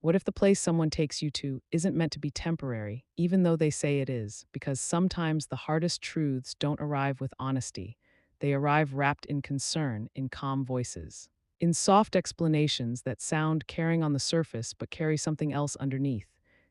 What if the place someone takes you to isn't meant to be temporary, even though they say it is? Because sometimes the hardest truths don't arrive with honesty. They arrive wrapped in concern, in calm voices, in soft explanations that sound caring on the surface but carry something else underneath.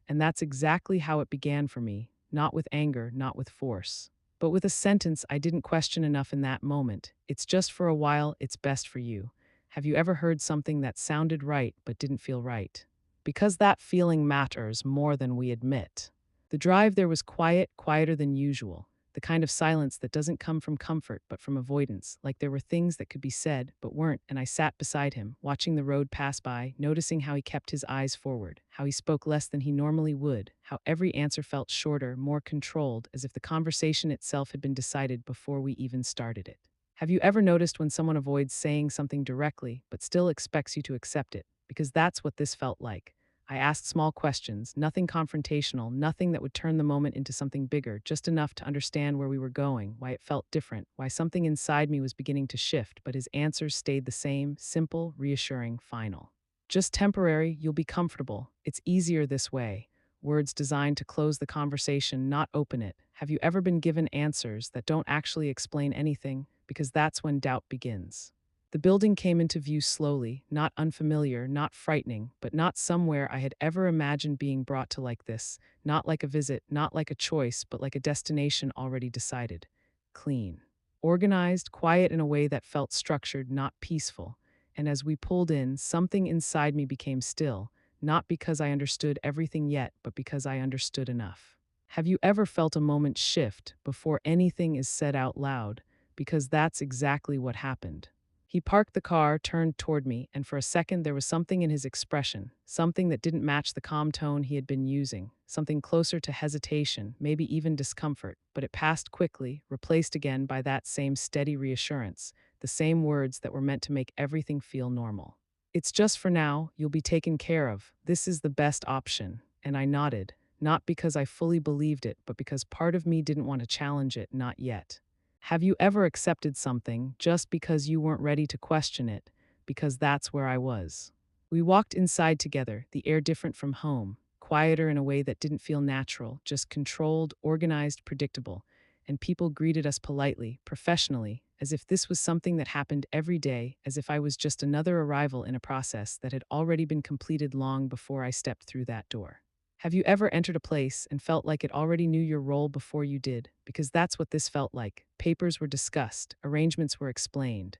And that's exactly how it began for me, not with anger, not with force, but with a sentence I didn't question enough in that moment. It's just for a while, it's best for you. Have you ever heard something that sounded right but didn't feel right? Because that feeling matters more than we admit. The drive there was quiet, quieter than usual, the kind of silence that doesn't come from comfort but from avoidance, like there were things that could be said but weren't, and I sat beside him, watching the road pass by, noticing how he kept his eyes forward, how he spoke less than he normally would, how every answer felt shorter, more controlled, as if the conversation itself had been decided before we even started it. Have you ever noticed when someone avoids saying something directly but still expects you to accept it? Because that's what this felt like. I asked small questions, nothing confrontational, nothing that would turn the moment into something bigger, just enough to understand where we were going, why it felt different, why something inside me was beginning to shift, but his answers stayed the same, simple, reassuring, final. Just temporary, you'll be comfortable. It's easier this way. Words designed to close the conversation, not open it. Have you ever been given answers that don't actually explain anything? Because that's when doubt begins. The building came into view slowly, not unfamiliar, not frightening, but not somewhere I had ever imagined being brought to like this, not like a visit, not like a choice, but like a destination already decided. Clean. Organized, quiet in a way that felt structured, not peaceful. And as we pulled in, something inside me became still, not because I understood everything yet, but because I understood enough. Have you ever felt a moment shift before anything is said out loud? Because that's exactly what happened. He parked the car, turned toward me, and for a second there was something in his expression, something that didn't match the calm tone he had been using, something closer to hesitation, maybe even discomfort, but it passed quickly, replaced again by that same steady reassurance, the same words that were meant to make everything feel normal. It's just for now, you'll be taken care of. This is the best option. And I nodded, not because I fully believed it, but because part of me didn't want to challenge it, not yet. Have you ever accepted something just because you weren't ready to question it? Because that's where I was. We walked inside together, the air different from home, quieter in a way that didn't feel natural, just controlled, organized, predictable. And people greeted us politely, professionally, as if this was something that happened every day, as if I was just another arrival in a process that had already been completed long before I stepped through that door. Have you ever entered a place and felt like it already knew your role before you did? Because that's what this felt like. Papers were discussed, arrangements were explained.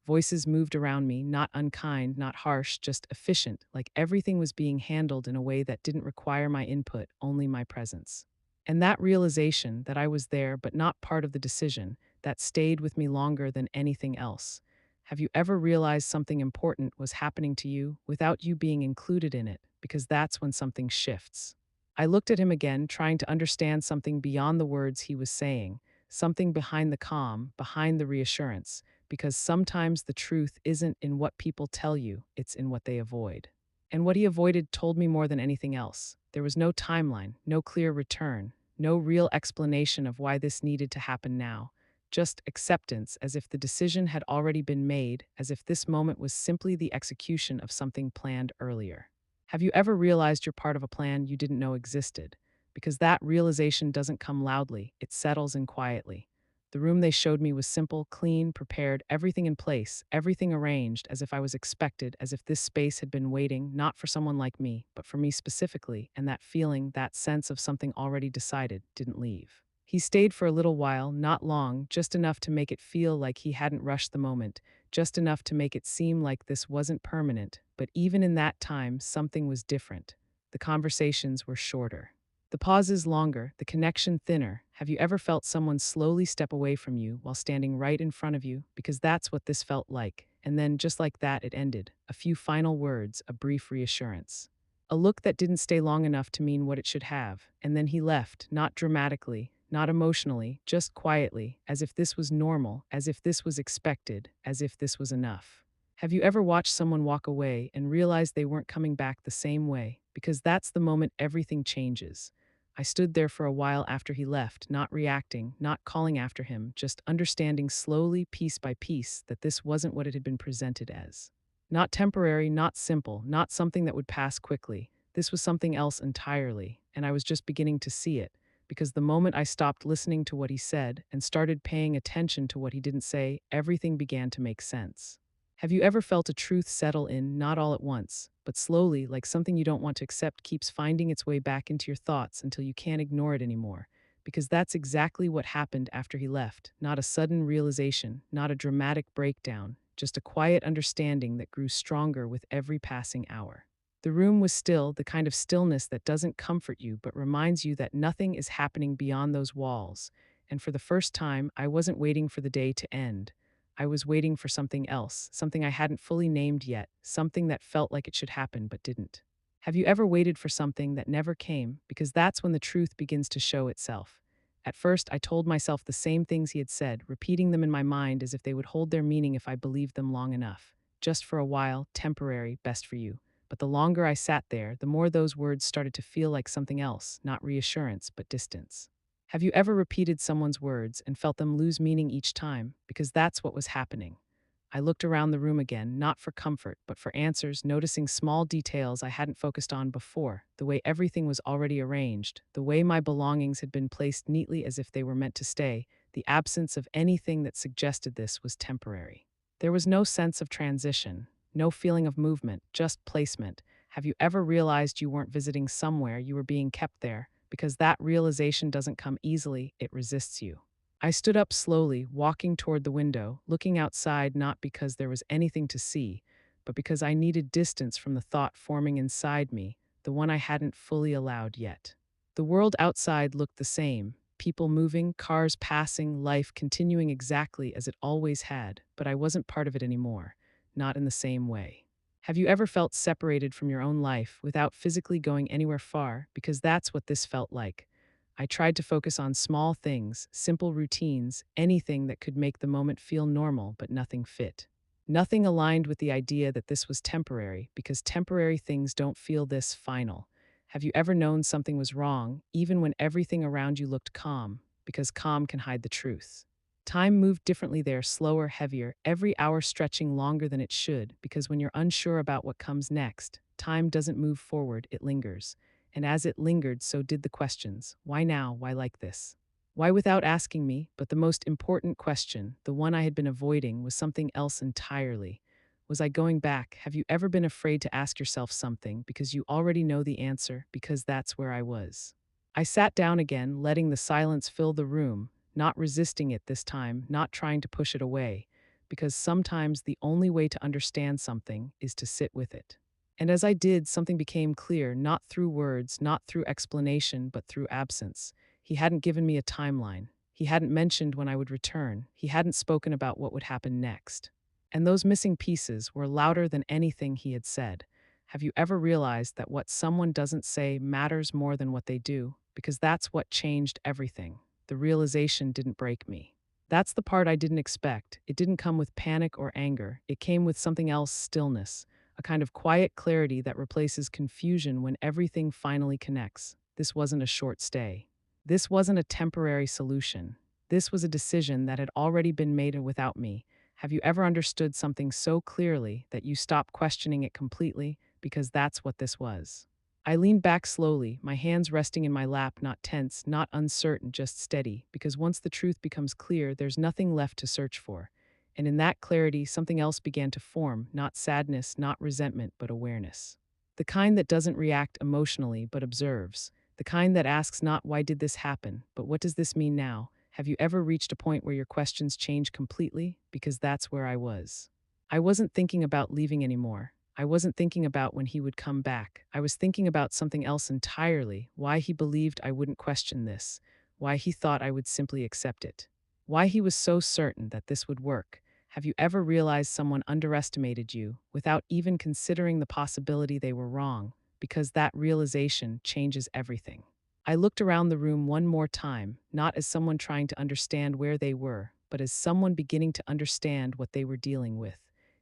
Voices moved around me, not unkind, not harsh, just efficient, like everything was being handled in a way that didn't require my input, only my presence. And that realization that I was there but not part of the decision, that stayed with me longer than anything else. Have you ever realized something important was happening to you without you being included in it? Because that's when something shifts. I looked at him again, trying to understand something beyond the words he was saying, something behind the calm, behind the reassurance, because sometimes the truth isn't in what people tell you, it's in what they avoid. And what he avoided told me more than anything else. There was no timeline, no clear return, no real explanation of why this needed to happen now. Just acceptance, as if the decision had already been made, as if this moment was simply the execution of something planned earlier. Have you ever realized you're part of a plan you didn't know existed? Because that realization doesn't come loudly, it settles in quietly. The room they showed me was simple, clean, prepared, everything in place, everything arranged as if I was expected, as if this space had been waiting, not for someone like me, but for me specifically, and that feeling, that sense of something already decided, didn't leave. He stayed for a little while, not long, just enough to make it feel like he hadn't rushed the moment, just enough to make it seem like this wasn't permanent, but even in that time, something was different. The conversations were shorter. The pauses longer, the connection thinner. Have you ever felt someone slowly step away from you while standing right in front of you? Because that's what this felt like. And then, just like that, it ended. A few final words, a brief reassurance. A look that didn't stay long enough to mean what it should have. And then he left, not dramatically, not emotionally, just quietly, as if this was normal, as if this was expected, as if this was enough. Have you ever watched someone walk away and realize they weren't coming back the same way? Because that's the moment everything changes. I stood there for a while after he left, not reacting, not calling after him, just understanding slowly, piece by piece, that this wasn't what it had been presented as. Not temporary, not simple, not something that would pass quickly. This was something else entirely, and I was just beginning to see it, because the moment I stopped listening to what he said and started paying attention to what he didn't say, everything began to make sense. Have you ever felt a truth settle in, not all at once, but slowly, like something you don't want to accept keeps finding its way back into your thoughts until you can't ignore it anymore? Because that's exactly what happened after he left. Not a sudden realization, not a dramatic breakdown, just a quiet understanding that grew stronger with every passing hour. The room was still, the kind of stillness that doesn't comfort you but reminds you that nothing is happening beyond those walls. And for the first time, I wasn't waiting for the day to end. I was waiting for something else, something I hadn't fully named yet, something that felt like it should happen but didn't. Have you ever waited for something that never came? Because that's when the truth begins to show itself. At first, I told myself the same things he had said, repeating them in my mind as if they would hold their meaning if I believed them long enough. Just for a while, temporary, best for you. But the longer I sat there, the more those words started to feel like something else, not reassurance, but distance. Have you ever repeated someone's words and felt them lose meaning each time? Because that's what was happening. I looked around the room again, not for comfort, but for answers, noticing small details I hadn't focused on before, the way everything was already arranged, the way my belongings had been placed neatly as if they were meant to stay. The absence of anything that suggested this was temporary. There was no sense of transition, no feeling of movement, just placement. Have you ever realized you weren't visiting somewhere, you were being kept there? Because that realization doesn't come easily, it resists you. I stood up slowly, walking toward the window, looking outside not because there was anything to see, but because I needed distance from the thought forming inside me, the one I hadn't fully allowed yet. The world outside looked the same, people moving, cars passing, life continuing exactly as it always had, but I wasn't part of it anymore, not in the same way. Have you ever felt separated from your own life without physically going anywhere far? Because that's what this felt like. I tried to focus on small things, simple routines, anything that could make the moment feel normal, but nothing fit. Nothing aligned with the idea that this was temporary, because temporary things don't feel this final. Have you ever known something was wrong, even when everything around you looked calm? Because calm can hide the truth. Time moved differently there, slower, heavier, every hour stretching longer than it should, because when you're unsure about what comes next, time doesn't move forward, it lingers. And as it lingered, so did the questions. Why now? Why like this? Why without asking me? But the most important question, the one I had been avoiding, was something else entirely. Was I going back? Have you ever been afraid to ask yourself something because you already know the answer? Because that's where I was. I sat down again, letting the silence fill the room, not resisting it this time, not trying to push it away, because sometimes the only way to understand something is to sit with it. And as I did, something became clear, not through words, not through explanation, but through absence. He hadn't given me a timeline. He hadn't mentioned when I would return. He hadn't spoken about what would happen next. And those missing pieces were louder than anything he had said. Have you ever realized that what someone doesn't say matters more than what they do? Because that's what changed everything. The realization didn't break me. That's the part I didn't expect. It didn't come with panic or anger. It came with something else, stillness, a kind of quiet clarity that replaces confusion when everything finally connects. This wasn't a short stay. This wasn't a temporary solution. This was a decision that had already been made without me. Have you ever understood something so clearly that you stopped questioning it completely? Because that's what this was. I leaned back slowly, my hands resting in my lap, not tense, not uncertain, just steady, because once the truth becomes clear, there's nothing left to search for. And in that clarity, something else began to form, not sadness, not resentment, but awareness. The kind that doesn't react emotionally, but observes. The kind that asks not why did this happen, but what does this mean now? Have you ever reached a point where your questions change completely? Because that's where I was. I wasn't thinking about leaving anymore. I wasn't thinking about when he would come back. I was thinking about something else entirely, why he believed I wouldn't question this, why he thought I would simply accept it, why he was so certain that this would work. Have you ever realized someone underestimated you without even considering the possibility they were wrong? Because that realization changes everything. I looked around the room one more time, not as someone trying to understand where they were, but as someone beginning to understand what they were dealing with.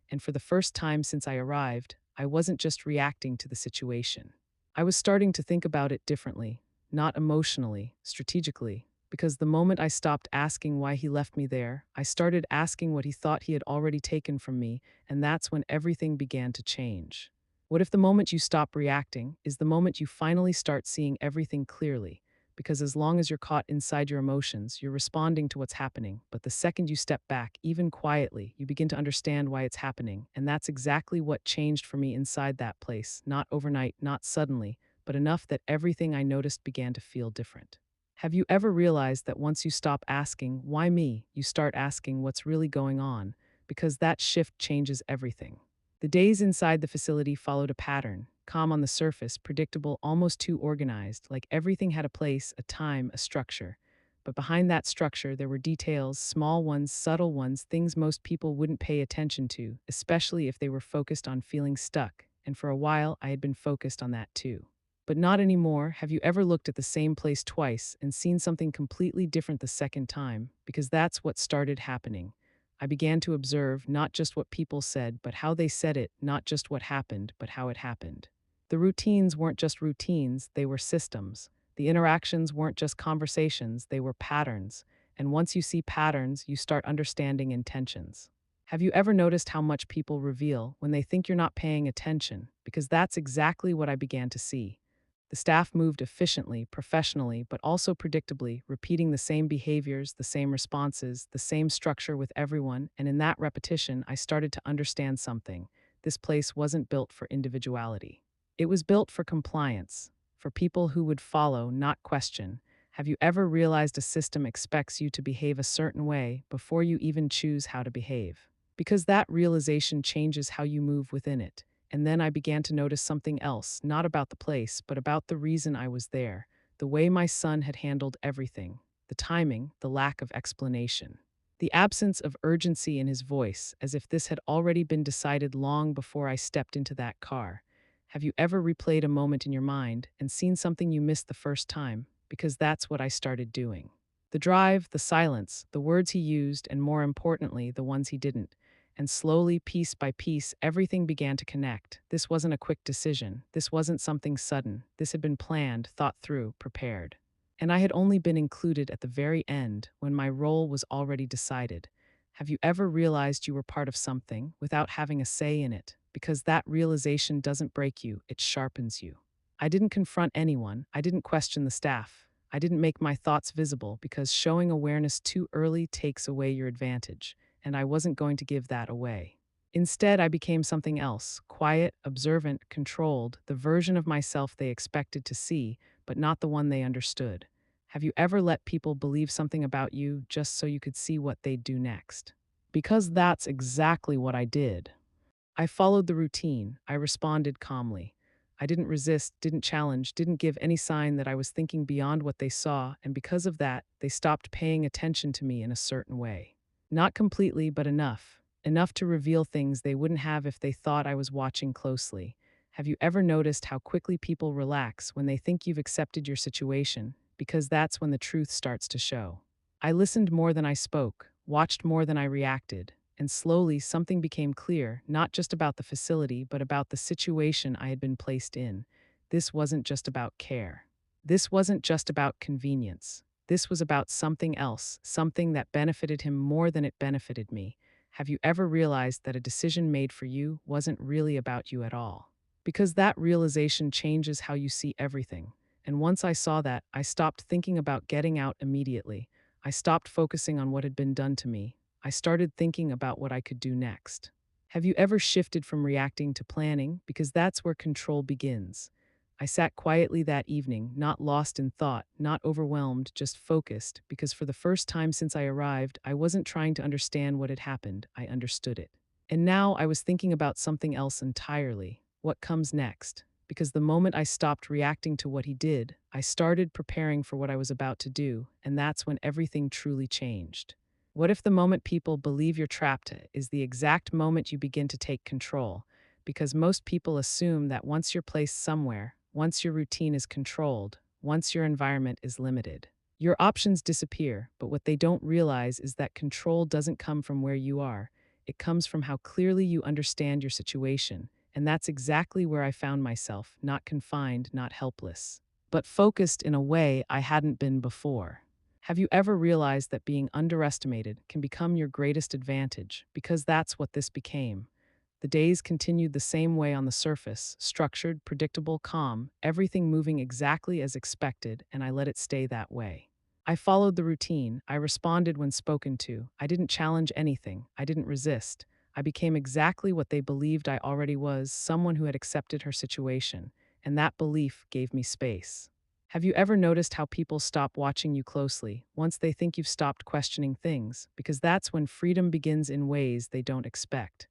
And for the first time since I arrived, I wasn't just reacting to the situation. I was starting to think about it differently, not emotionally, strategically, because the moment I stopped asking why he left me there, I started asking what he thought he had already taken from me, and that's when everything began to change. What if the moment you stop reacting is the moment you finally start seeing everything clearly? Because as long as you're caught inside your emotions, you're responding to what's happening. But the second you step back, even quietly, you begin to understand why it's happening. And that's exactly what changed for me inside that place. Not overnight, not suddenly, but enough that everything I noticed began to feel different. Have you ever realized that once you stop asking, why me, you start asking what's really going on? Because that shift changes everything. The days inside the facility followed a pattern, calm on the surface, predictable, almost too organized, like everything had a place, a time, a structure. But behind that structure, there were details, small ones, subtle ones, things most people wouldn't pay attention to, especially if they were focused on feeling stuck. And for a while, I had been focused on that too. But not anymore. Have you ever looked at the same place twice and seen something completely different the second time? Because that's what started happening. I began to observe not just what people said, but how they said it, not just what happened, but how it happened. The routines weren't just routines, they were systems. The interactions weren't just conversations, they were patterns. And once you see patterns, you start understanding intentions. Have you ever noticed how much people reveal when they think you're not paying attention? Because that's exactly what I began to see. The staff moved efficiently, professionally, but also predictably, repeating the same behaviors, the same responses, the same structure with everyone, and in that repetition, I started to understand something. This place wasn't built for individuality. It was built for compliance, for people who would follow, not question. Have you ever realized a system expects you to behave a certain way before you even choose how to behave? Because that realization changes how you move within it. And then I began to notice something else, not about the place, but about the reason I was there, the way my son had handled everything, the timing, the lack of explanation, the absence of urgency in his voice, as if this had already been decided long before I stepped into that car. Have you ever replayed a moment in your mind and seen something you missed the first time? Because that's what I started doing. The drive, the silence, the words he used, and more importantly, the ones he didn't. And slowly, piece by piece, everything began to connect. This wasn't a quick decision. This wasn't something sudden. This had been planned, thought through, prepared. And I had only been included at the very end when my role was already decided. Have you ever realized you were part of something without having a say in it? Because that realization doesn't break you, it sharpens you. I didn't confront anyone. I didn't question the staff. I didn't make my thoughts visible because showing awareness too early takes away your advantage, and I wasn't going to give that away. Instead, I became something else, quiet, observant, controlled, the version of myself they expected to see, but not the one they understood. Have you ever let people believe something about you just so you could see what they'd do next? Because that's exactly what I did. I followed the routine. I responded calmly. I didn't resist, didn't challenge, didn't give any sign that I was thinking beyond what they saw, and because of that, they stopped paying attention to me in a certain way. Not completely, but enough. Enough to reveal things they wouldn't have if they thought I was watching closely. Have you ever noticed how quickly people relax when they think you've accepted your situation? Because that's when the truth starts to show. I listened more than I spoke, watched more than I reacted, and slowly something became clear, not just about the facility, but about the situation I had been placed in. This wasn't just about care. This wasn't just about convenience. This was about something else, something that benefited him more than it benefited me. Have you ever realized that a decision made for you wasn't really about you at all? Because that realization changes how you see everything. And once I saw that, I stopped thinking about getting out immediately. I stopped focusing on what had been done to me. I started thinking about what I could do next. Have you ever shifted from reacting to planning? Because that's where control begins. I sat quietly that evening, not lost in thought, not overwhelmed, just focused, because for the first time since I arrived, I wasn't trying to understand what had happened, I understood it. And now I was thinking about something else entirely. What comes next? Because the moment I stopped reacting to what he did, I started preparing for what I was about to do, and that's when everything truly changed. What if the moment people believe you're trapped is the exact moment you begin to take control? Because most people assume that once you're placed somewhere, once your routine is controlled, once your environment is limited, your options disappear. But what they don't realize is that control doesn't come from where you are. It comes from how clearly you understand your situation. And that's exactly where I found myself, not confined, not helpless, but focused in a way I hadn't been before. Have you ever realized that being underestimated can become your greatest advantage? Because that's what this became. The days continued the same way on the surface, structured, predictable, calm, everything moving exactly as expected, and I let it stay that way. I followed the routine. I responded when spoken to. I didn't challenge anything. I didn't resist. I became exactly what they believed I already was, someone who had accepted her situation, and that belief gave me space. Have you ever noticed how people stop watching you closely once they think you've stopped questioning things? Because that's when freedom begins in ways they don't expect.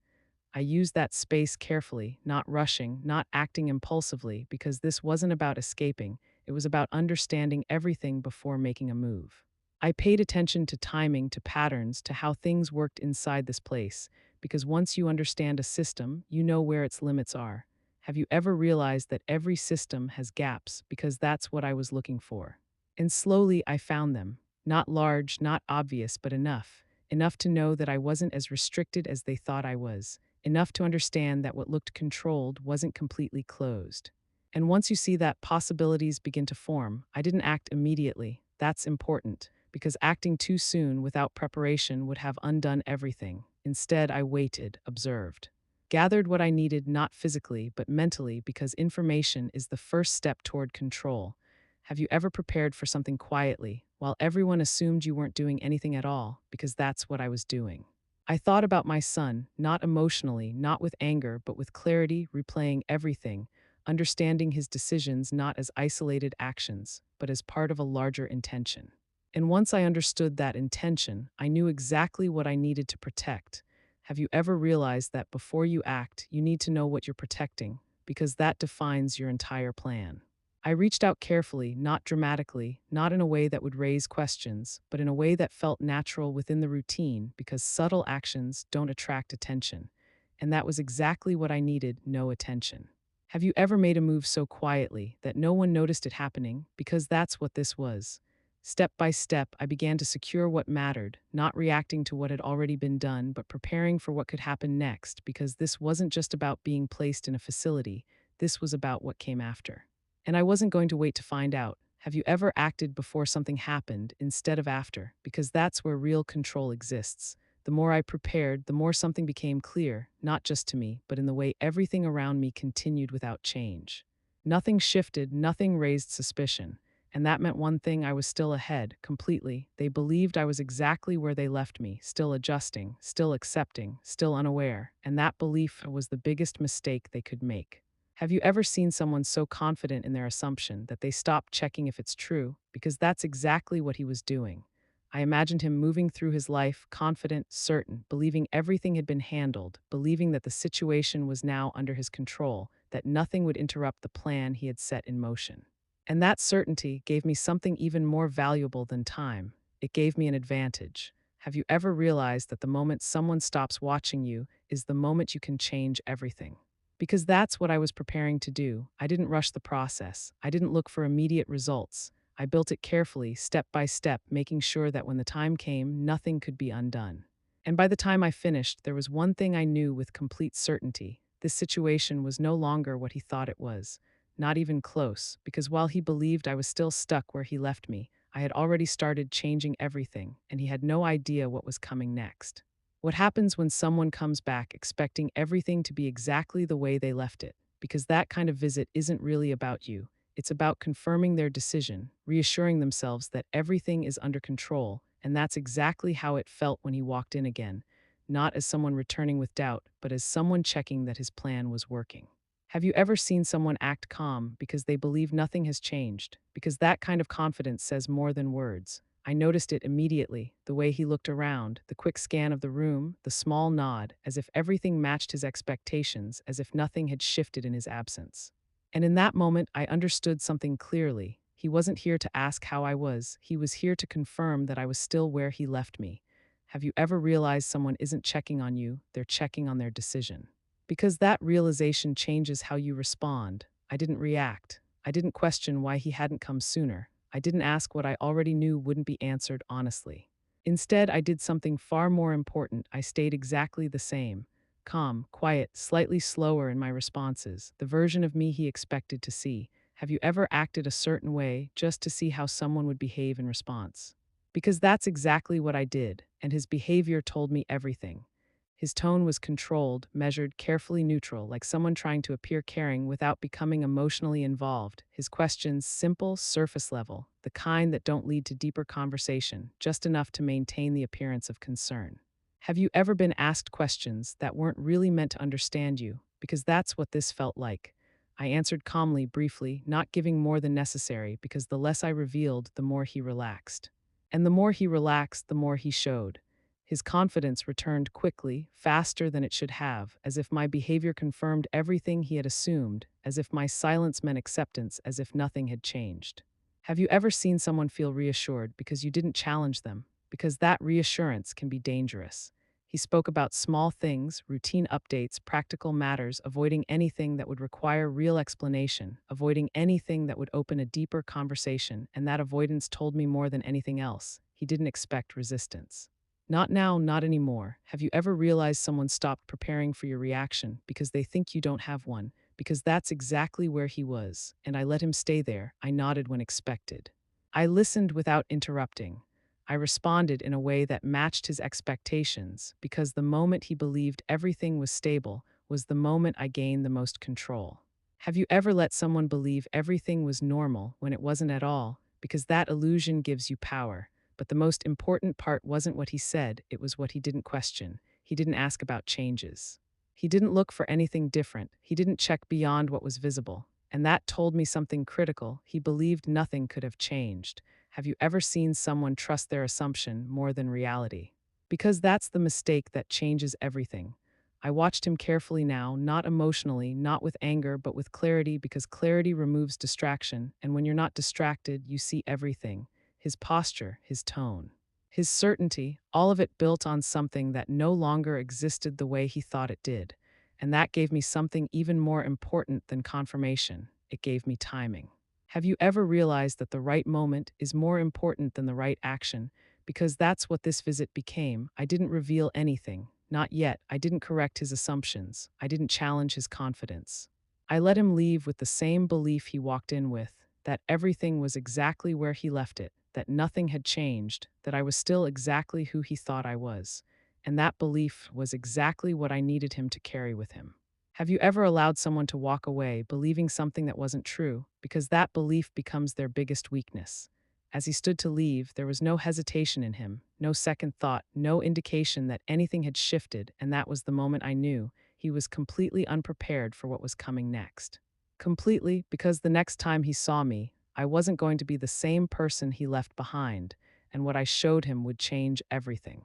I used that space carefully, not rushing, not acting impulsively, because this wasn't about escaping, it was about understanding everything before making a move. I paid attention to timing, to patterns, to how things worked inside this place, because once you understand a system, you know where its limits are. Have you ever realized that every system has gaps? Because that's what I was looking for. And slowly I found them. Not large, not obvious, but enough. Enough to know that I wasn't as restricted as they thought I was. Enough to understand that what looked controlled wasn't completely closed. And once you see that possibilities begin to form, I didn't act immediately. That's important, because acting too soon without preparation would have undone everything. Instead, I waited, observed. Gathered what I needed not physically, but mentally, because information is the first step toward control. Have you ever prepared for something quietly, while everyone assumed you weren't doing anything at all, because that's what I was doing? I thought about my son, not emotionally, not with anger, but with clarity, replaying everything, understanding his decisions not as isolated actions, but as part of a larger intention. And once I understood that intention, I knew exactly what I needed to protect. Have you ever realized that before you act, you need to know what you're protecting, because that defines your entire plan? I reached out carefully, not dramatically, not in a way that would raise questions, but in a way that felt natural within the routine, because subtle actions don't attract attention. And that was exactly what I needed: no attention. Have you ever made a move so quietly that no one noticed it happening? Because that's what this was. Step by step, I began to secure what mattered, not reacting to what had already been done, but preparing for what could happen next, because this wasn't just about being placed in a facility, this was about what came after. And I wasn't going to wait to find out. Have you ever acted before something happened instead of after? Because that's where real control exists. The more I prepared, the more something became clear, not just to me, but in the way everything around me continued without change. Nothing shifted, nothing raised suspicion. And that meant one thing: I was still ahead, completely. They believed I was exactly where they left me, still adjusting, still accepting, still unaware. And that belief was the biggest mistake they could make. Have you ever seen someone so confident in their assumption that they stop checking if it's true? Because that's exactly what he was doing. I imagined him moving through his life, confident, certain, believing everything had been handled, believing that the situation was now under his control, that nothing would interrupt the plan he had set in motion. And that certainty gave me something even more valuable than time. It gave me an advantage. Have you ever realized that the moment someone stops watching you is the moment you can change everything? Because that's what I was preparing to do. I didn't rush the process. I didn't look for immediate results. I built it carefully, step by step, making sure that when the time came, nothing could be undone. And by the time I finished, there was one thing I knew with complete certainty: this situation was no longer what he thought it was. Not even close, because while he believed I was still stuck where he left me, I had already started changing everything, and he had no idea what was coming next. What happens when someone comes back expecting everything to be exactly the way they left it? Because that kind of visit isn't really about you. It's about confirming their decision, reassuring themselves that everything is under control, and that's exactly how it felt when he walked in again, not as someone returning with doubt, but as someone checking that his plan was working. Have you ever seen someone act calm because they believe nothing has changed? Because that kind of confidence says more than words. I noticed it immediately: the way he looked around, the quick scan of the room, the small nod, as if everything matched his expectations, as if nothing had shifted in his absence. And in that moment, I understood something clearly. He wasn't here to ask how I was, he was here to confirm that I was still where he left me. Have you ever realized someone isn't checking on you, they're checking on their decision? Because that realization changes how you respond. I didn't react. I didn't question why he hadn't come sooner. I didn't ask what I already knew wouldn't be answered honestly. Instead, I did something far more important. I stayed exactly the same: calm, quiet, slightly slower in my responses, the version of me he expected to see. Have you ever acted a certain way just to see how someone would behave in response? Because that's exactly what I did, and his behavior told me everything. His tone was controlled, measured, carefully neutral, like someone trying to appear caring without becoming emotionally involved. His questions simple, surface level, the kind that don't lead to deeper conversation, just enough to maintain the appearance of concern. Have you ever been asked questions that weren't really meant to understand you? Because that's what this felt like. I answered calmly, briefly, not giving more than necessary, because the less I revealed, the more he relaxed. And the more he relaxed, the more he showed. His confidence returned quickly, faster than it should have, as if my behavior confirmed everything he had assumed, as if my silence meant acceptance, as if nothing had changed. Have you ever seen someone feel reassured because you didn't challenge them? Because that reassurance can be dangerous. He spoke about small things, routine updates, practical matters, avoiding anything that would require real explanation, avoiding anything that would open a deeper conversation, and that avoidance told me more than anything else. He didn't expect resistance. Not now, not anymore. Have you ever realized someone stopped preparing for your reaction because they think you don't have one? Because that's exactly where he was, and I let him stay there. I nodded when expected. I listened without interrupting. I responded in a way that matched his expectations because the moment he believed everything was stable was the moment I gained the most control. Have you ever let someone believe everything was normal when it wasn't at all? Because that illusion gives you power. But the most important part wasn't what he said, it was what he didn't question. He didn't ask about changes. He didn't look for anything different. He didn't check beyond what was visible. And that told me something critical. He believed nothing could have changed. Have you ever seen someone trust their assumption more than reality? Because that's the mistake that changes everything. I watched him carefully now, not emotionally, not with anger, but with clarity, because clarity removes distraction, and when you're not distracted, you see everything. His posture, his tone, his certainty, all of it built on something that no longer existed the way he thought it did. And that gave me something even more important than confirmation. It gave me timing. Have you ever realized that the right moment is more important than the right action? Because that's what this visit became. I didn't reveal anything. Not yet. I didn't correct his assumptions. I didn't challenge his confidence. I let him leave with the same belief he walked in with, that everything was exactly where he left it, that nothing had changed, that I was still exactly who he thought I was. And that belief was exactly what I needed him to carry with him. Have you ever allowed someone to walk away believing something that wasn't true? Because that belief becomes their biggest weakness. As he stood to leave, there was no hesitation in him, no second thought, no indication that anything had shifted, and that was the moment I knew he was completely unprepared for what was coming next. Completely, because the next time he saw me, I wasn't going to be the same person he left behind, and what I showed him would change everything.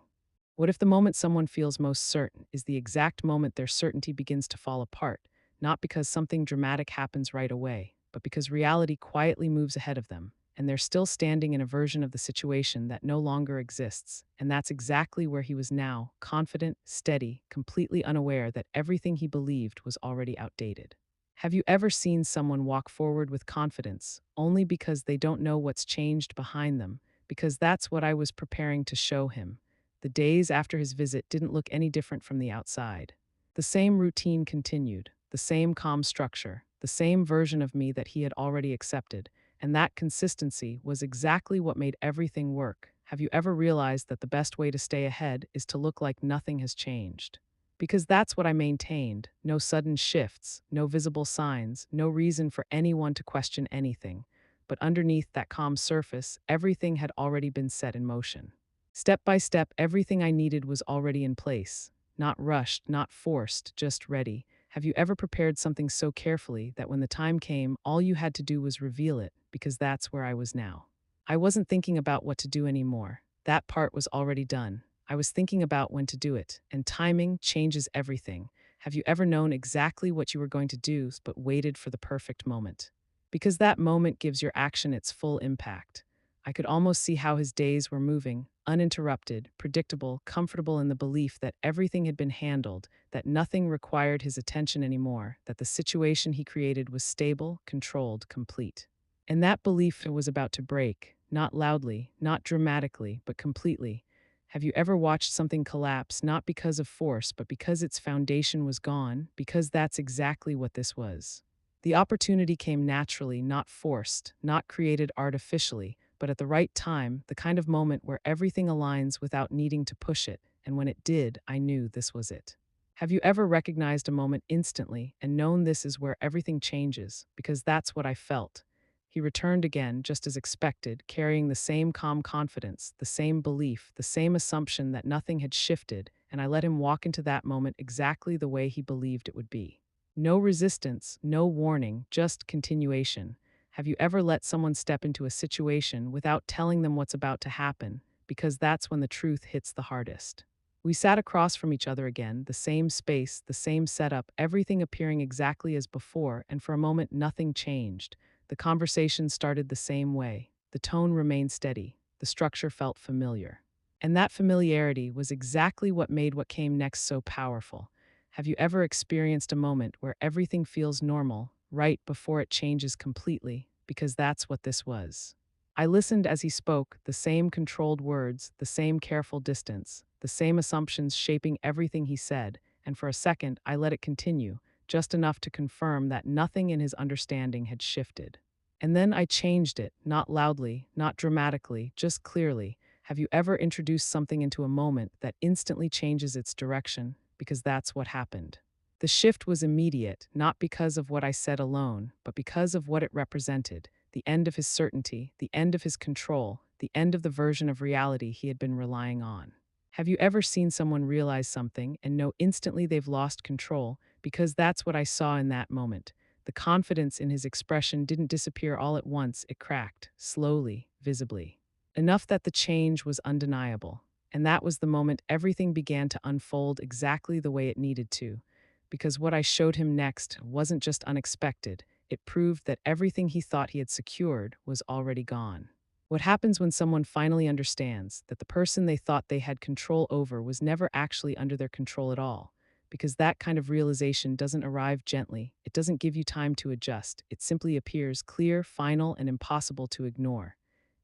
What if the moment someone feels most certain is the exact moment their certainty begins to fall apart, not because something dramatic happens right away, but because reality quietly moves ahead of them, and they're still standing in a version of the situation that no longer exists? And that's exactly where he was now, confident, steady, completely unaware that everything he believed was already outdated. Have you ever seen someone walk forward with confidence only because they don't know what's changed behind them? Because that's what I was preparing to show him. The days after his visit didn't look any different from the outside. The same routine continued, the same calm structure, the same version of me that he had already accepted, and that consistency was exactly what made everything work. Have you ever realized that the best way to stay ahead is to look like nothing has changed? Because that's what I maintained. No sudden shifts, no visible signs, no reason for anyone to question anything. But underneath that calm surface, everything had already been set in motion. Step by step, everything I needed was already in place. Not rushed, not forced, just ready. Have you ever prepared something so carefully that when the time came, all you had to do was reveal it? Because that's where I was now. I wasn't thinking about what to do anymore. That part was already done. I was thinking about when to do it, and timing changes everything. Have you ever known exactly what you were going to do but waited for the perfect moment? Because that moment gives your action its full impact. I could almost see how his days were moving, uninterrupted, predictable, comfortable in the belief that everything had been handled, that nothing required his attention anymore, that the situation he created was stable, controlled, complete. And that belief was about to break, not loudly, not dramatically, but completely. Have you ever watched something collapse not because of force, but because its foundation was gone? Because that's exactly what this was. The opportunity came naturally, not forced, not created artificially, but at the right time, the kind of moment where everything aligns without needing to push it. and when it did, I knew this was it. Have you ever recognized a moment instantly and known this is where everything changes? Because that's what I felt. He returned again, just as expected, carrying the same calm confidence, the same belief, the same assumption that nothing had shifted, and I let him walk into that moment exactly the way he believed it would be. No resistance, no warning, just continuation. Have you ever let someone step into a situation without telling them what's about to happen? Because that's when the truth hits the hardest. We sat across from each other again, the same space, the same setup, everything appearing exactly as before, and for a moment nothing changed. The conversation started the same way. The tone remained steady. The structure felt familiar. And that familiarity was exactly what made what came next so powerful. Have you ever experienced a moment where everything feels normal, right before it changes completely? Because that's what this was. I listened as he spoke, the same controlled words, the same careful distance, the same assumptions shaping everything he said, and for a second I let it continue, just enough to confirm that nothing in his understanding had shifted. And then I changed it, not loudly, not dramatically, just clearly. Have you ever introduced something into a moment that instantly changes its direction? Because that's what happened. The shift was immediate, not because of what I said alone, but because of what it represented: the end of his certainty, the end of his control, the end of the version of reality he had been relying on. Have you ever seen someone realize something and know instantly they've lost control? Because that's what I saw in that moment. The confidence in his expression didn't disappear all at once, it cracked, slowly, visibly. Enough that the change was undeniable. And that was the moment everything began to unfold exactly the way it needed to. Because what I showed him next wasn't just unexpected, it proved that everything he thought he had secured was already gone. What happens when someone finally understands that the person they thought they had control over was never actually under their control at all? Because that kind of realization doesn't arrive gently, it doesn't give you time to adjust, it simply appears clear, final, and impossible to ignore.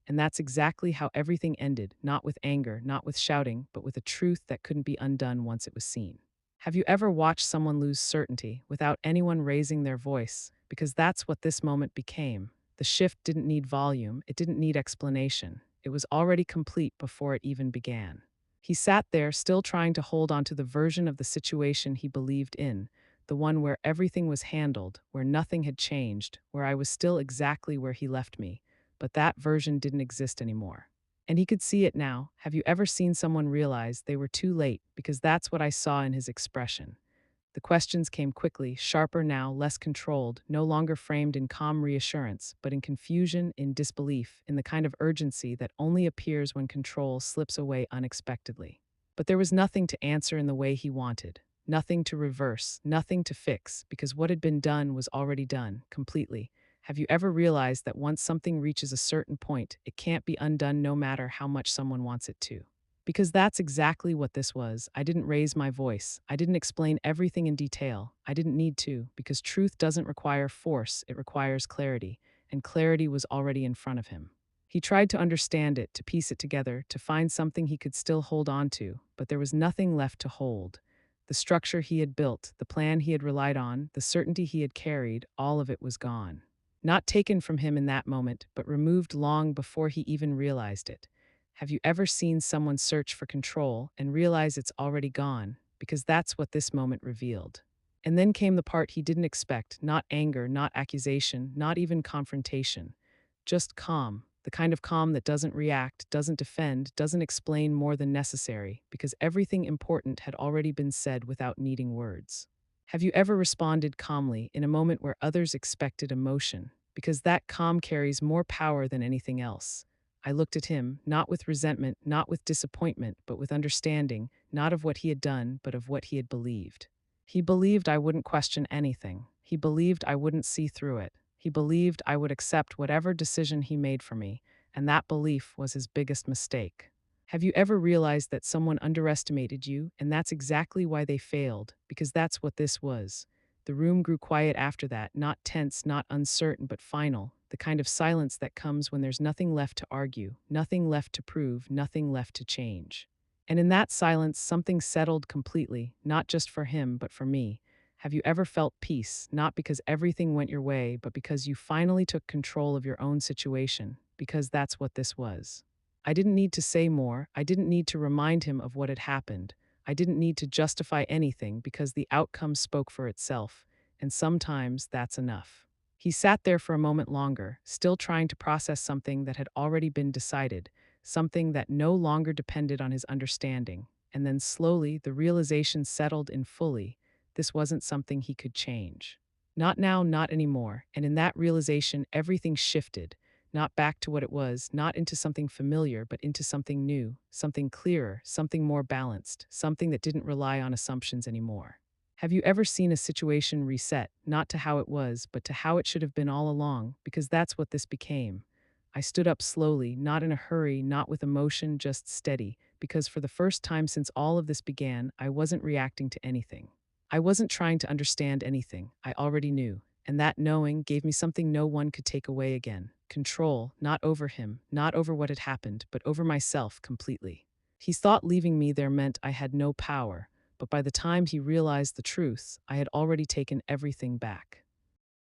And that's exactly how everything ended, not with anger, not with shouting, but with a truth that couldn't be undone once it was seen. Have you ever watched someone lose certainty without anyone raising their voice? Because that's what this moment became. The shift didn't need volume, it didn't need explanation. It was already complete before it even began. He sat there, still trying to hold on to the version of the situation he believed in, the one where everything was handled, where nothing had changed, where I was still exactly where he left me. But that version didn't exist anymore. And he could see it now. Have you ever seen someone realize they were too late? Because that's what I saw in his expression. The questions came quickly, sharper now, less controlled, no longer framed in calm reassurance, but in confusion, in disbelief, in the kind of urgency that only appears when control slips away unexpectedly. But there was nothing to answer in the way he wanted, nothing to reverse, nothing to fix, because what had been done was already done, completely. Have you ever realized that once something reaches a certain point, it can't be undone no matter how much someone wants it to? Because that's exactly what this was. I didn't raise my voice. I didn't explain everything in detail. I didn't need to, because truth doesn't require force, it requires clarity, and clarity was already in front of him. He tried to understand it, to piece it together, to find something he could still hold on to, but there was nothing left to hold. The structure he had built, the plan he had relied on, the certainty he had carried, all of it was gone. Not taken from him in that moment, but removed long before he even realized it. Have you ever seen someone search for control and realize it's already gone? Because that's what this moment revealed. And then came the part he didn't expect: not anger, not accusation, not even confrontation. Just calm, the kind of calm that doesn't react, doesn't defend, doesn't explain more than necessary, because everything important had already been said without needing words. Have you ever responded calmly in a moment where others expected emotion? Because that calm carries more power than anything else. I looked at him, not with resentment, not with disappointment, but with understanding, not of what he had done, but of what he had believed. He believed I wouldn't question anything. He believed I wouldn't see through it. He believed I would accept whatever decision he made for me, and that belief was his biggest mistake. Have you ever realized that someone underestimated you, and that's exactly why they failed? Because that's what this was. The room grew quiet after that, not tense, not uncertain, but final, the kind of silence that comes when there's nothing left to argue, nothing left to prove, nothing left to change. And in that silence, something settled completely, not just for him, but for me. Have you ever felt peace, not because everything went your way, but because you finally took control of your own situation? Because that's what this was. I didn't need to say more. I didn't need to remind him of what had happened. I didn't need to justify anything because the outcome spoke for itself, and sometimes that's enough. He sat there for a moment longer, still trying to process something that had already been decided, something that no longer depended on his understanding. And then slowly, the realization settled in fully. This wasn't something he could change. Not now, not anymore. And in that realization, everything shifted, not back to what it was, not into something familiar, but into something new, something clearer, something more balanced, something that didn't rely on assumptions anymore. Have you ever seen a situation reset, not to how it was, but to how it should have been all along? Because that's what this became. I stood up slowly, not in a hurry, not with emotion, just steady, because for the first time since all of this began, I wasn't reacting to anything. I wasn't trying to understand anything. I already knew. And that knowing gave me something no one could take away again: control, not over him, not over what had happened, but over myself completely. He thought leaving me there meant I had no power, but by the time he realized the truth, I had already taken everything back.